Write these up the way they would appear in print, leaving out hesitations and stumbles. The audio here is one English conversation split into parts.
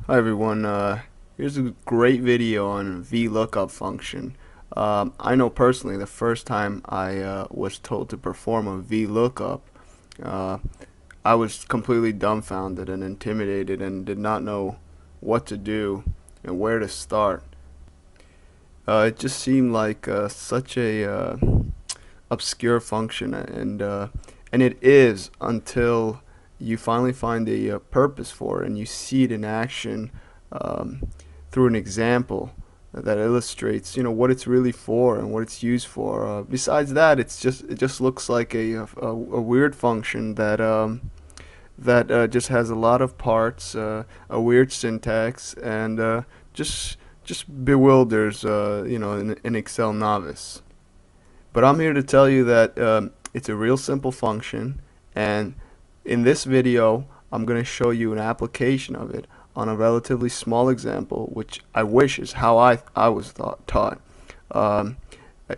Hi everyone, here's a great video on Vlookup function. I know personally the first time I was told to perform a Vlookup, uh, I was completely dumbfounded and intimidated and did not know what to do and where to start. It just seemed like such a obscure function, and it is until you finally find a purpose for it and you see it in action um, through an example that illustrates, what it's really for and what it's used for. Besides that, it just looks like a weird function that just has a lot of parts, a weird syntax, and just bewilders an Excel novice. But I'm here to tell you that it's a real simple function, and in this video I'm going to show you an application of it on a relatively small example, which I wish is how I was taught. Um,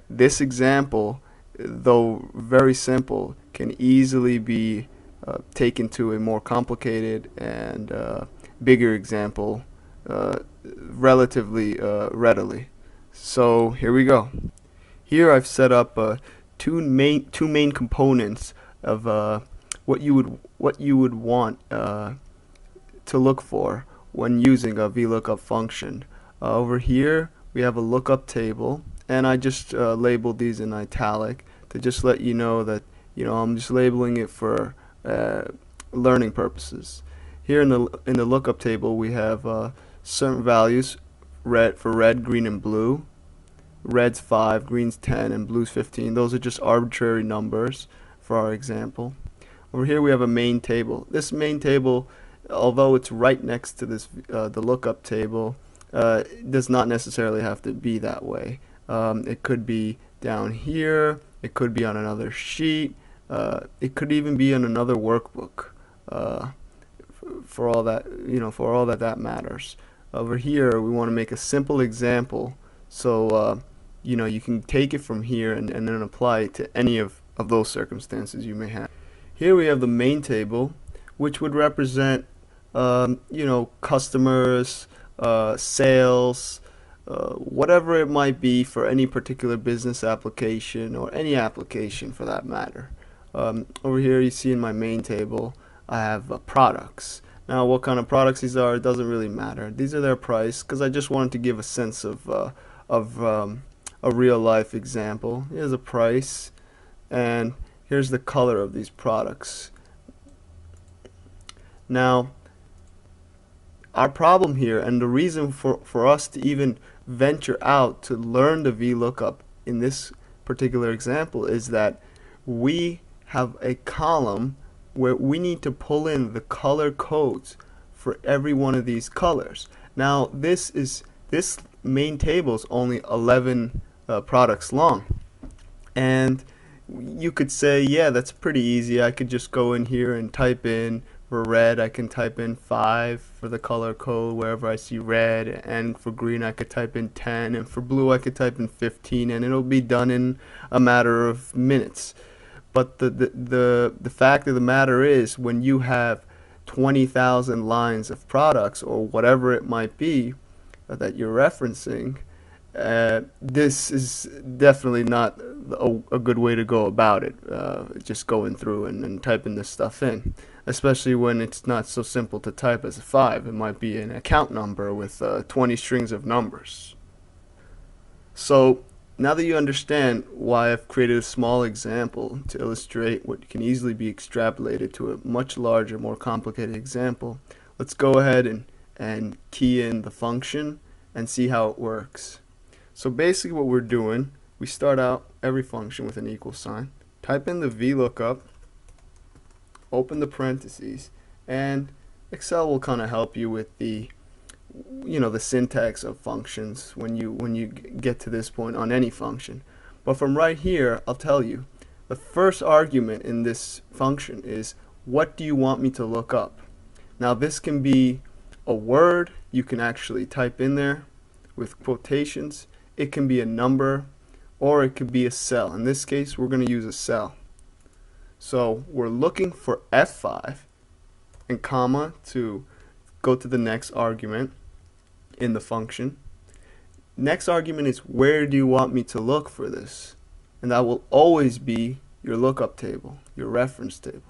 this example, though very simple, can easily be taken to a more complicated and bigger example relatively readily. So here we go. Here I've set up two main components of what you would want to look for when using a VLOOKUP function. Over here we have a lookup table, and I just labeled these in italic to just let you know that I'm just labeling it for learning purposes. Here in the lookup table we have certain values, red, green, and blue. Red's 5, green's 10, and blue's 15. Those are just arbitrary numbers for our example. Over here we have a main table. This main table, although it's right next to the lookup table, does not necessarily have to be that way. It could be down here, it could be on another sheet, it could even be on another workbook. For all that matters. Over here we want to make a simple example, so you can take it from here and then apply it to any of those circumstances you may have. Here we have the main table, which would represent customers, sales, whatever it might be for any particular business application or any application for that matter. Over here you see in my main table I have products. Now what kind of products these are, it doesn't really matter. These are their price because I just wanted to give a sense of a real life example. Here's a price, and here's the color of these products. Now our problem here, and the reason for us to even venture out to learn the VLOOKUP in this particular example, is that we have a column where we need to pull in the color codes for every one of these colors. Now this main table is only 11 products long, and you could say, yeah, that's pretty easy. I could just go in here and type in, for red I can type in 5 for the color code wherever I see red, and for green I could type in 10, and for blue I could type in 15, and it'll be done in a matter of minutes. But the fact of the matter is, when you have 20,000 lines of products or whatever it might be that you're referencing, this is definitely not a good way to go about it, just going through and typing this stuff in, especially when it's not so simple to type as a 5. It might be an account number with 20 strings of numbers. So now that you understand why I've created a small example to illustrate what can easily be extrapolated to a much larger, more complicated example, let's go ahead and key in the function and see how it works. So basically what we're doing, we start out every function with an equal sign, type in the VLOOKUP, open the parentheses, and Excel will kind of help you with the syntax of functions when you get to this point on any function. But from right here, I'll tell you, the first argument in this function is, what do you want me to look up? Now this can be a word you can actually type in there with quotations. It can be a number, or it could be a cell. In this case we're going to use a cell. So we're looking for F5 and comma to go to the next argument in the function. Next argument is where do you want me to look for this? And that will always be your lookup table, your reference table.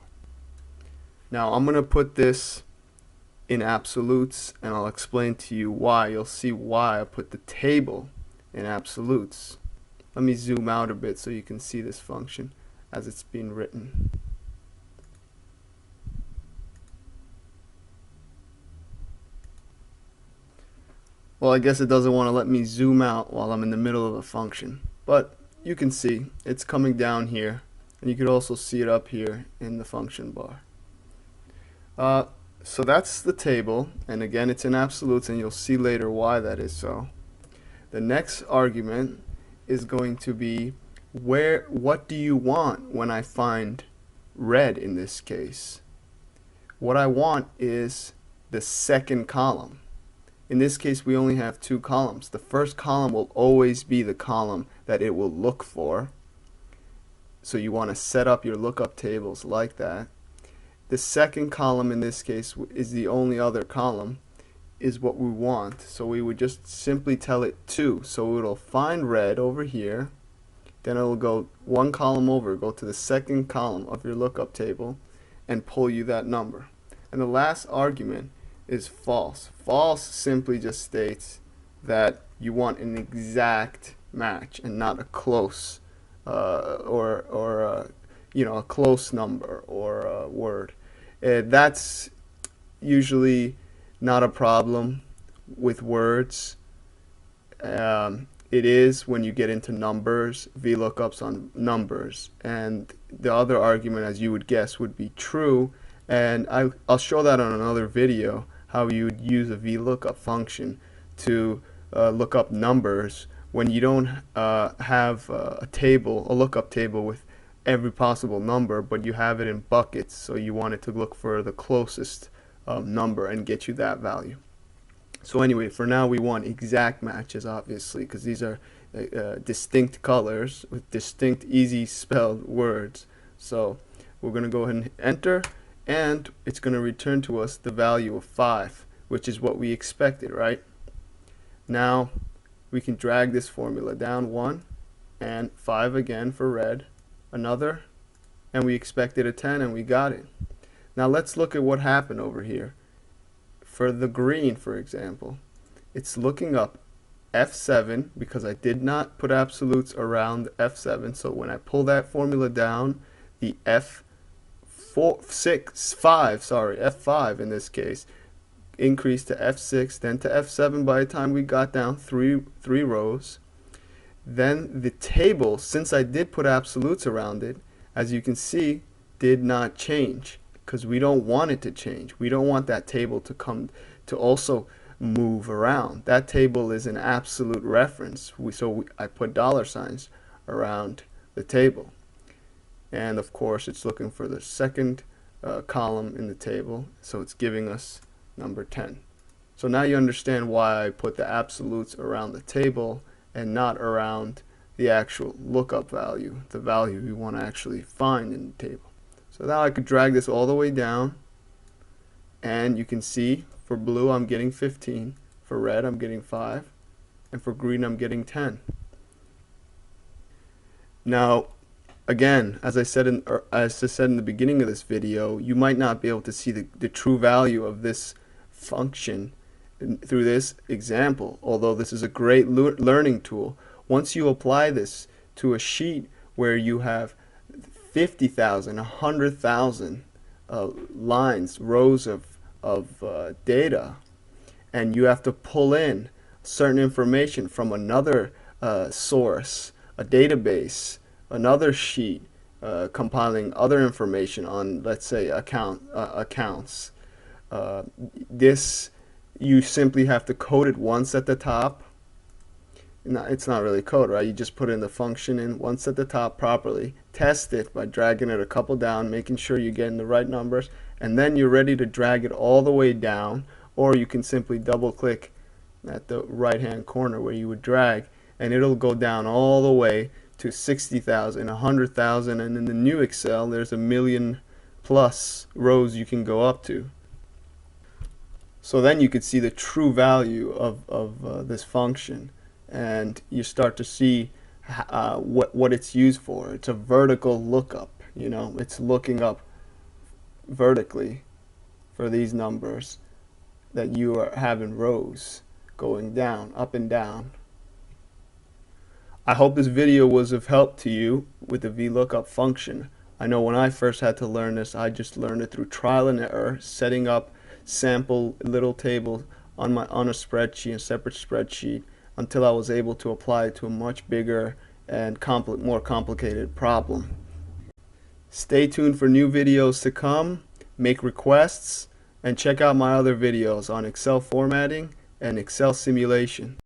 Now I'm going to put this in absolutes, and I'll explain to you why. You'll see why I put the table in absolutes. Let me zoom out a bit so you can see this function as it's being written. Well, I guess it doesn't want to let me zoom out while I'm in the middle of a function, but you can see it's coming down here, and you could also see it up here in the function bar. So that's the table, and again it's in absolutes, and you'll see later why that is so. The next argument is going to be what do you want when I find red in this case? What I want is the second column. In this case we only have two columns. The first column will always be the column that it will look for. So you want to set up your lookup tables like that. The second column in this case is the only other column, is what we want. So we would just simply tell it 2. So it'll find red over here, then it'll go one column over, go to the second column of your lookup table, and pull you that number. And the last argument is false. False simply just states that you want an exact match and not a close a close number or a word. That's usually not a problem with words. It is when you get into numbers, VLOOKUPs on numbers, and the other argument, as you would guess, would be true, and I'll show that on another video, how you would use a VLOOKUP function to look up numbers when you don't have a table, a lookup table with every possible number, but you have it in buckets, so you want it to look for the closest number and get you that value. So anyway, for now we want exact matches, obviously, because these are distinct colors with distinct, easy spelled words. So we're going to go ahead and enter, and it's going to return to us the value of 5, which is what we expected, right? Now we can drag this formula down 1 and 5 again for red, another, and we expected a 10 and we got it. Now let's look at what happened over here. For the green, for example, it's looking up F7 because I did not put absolutes around F7, so when I pull that formula down, the F5 in this case increased to F6, then to F7 by the time we got down three rows. Then the table, since I did put absolutes around it, as you can see, did not change, because we don't want it to change. We don't want that table to also move around. That table is an absolute reference. I put $signs around the table. And of course it's looking for the second column in the table, so it's giving us number 10. So now you understand why I put the absolutes around the table and not around the actual lookup value, the value we want to actually find in the table. So now I could drag this all the way down, and you can see for blue I'm getting 15, for red I'm getting 5, and for green I'm getting 10. Now again, as I said in the beginning of this video, you might not be able to see the true value of this function through this example, although this is a great learning tool. Once you apply this to a sheet where you have 50,000, 100,000 lines, rows of data, and you have to pull in certain information from another source, a database, another sheet, compiling other information on, let's say, accounts. You simply have to code it once at the top. It's not really code, right? You just put in the function in once at the top properly, test it by dragging it a couple down, making sure you're getting the right numbers, and then you're ready to drag it all the way down, or you can simply double click at the right hand corner where you would drag, and it'll go down all the way to 60,000, 100,000, and in the new Excel there's 1,000,000+ rows you can go up to. So then you could see the true value of this function, and you start to see what it's used for. It's a vertical lookup. It's looking up vertically for these numbers that you have in rows, going down, up and down. I hope this video was of help to you with the VLOOKUP function. I know when I first had to learn this, I just learned it through trial and error, setting up sample little tables on a spreadsheet, a separate spreadsheet, until I was able to apply it to a much bigger and more complicated problem. Stay tuned for new videos to come, make requests, and check out my other videos on Excel formatting and Excel simulation.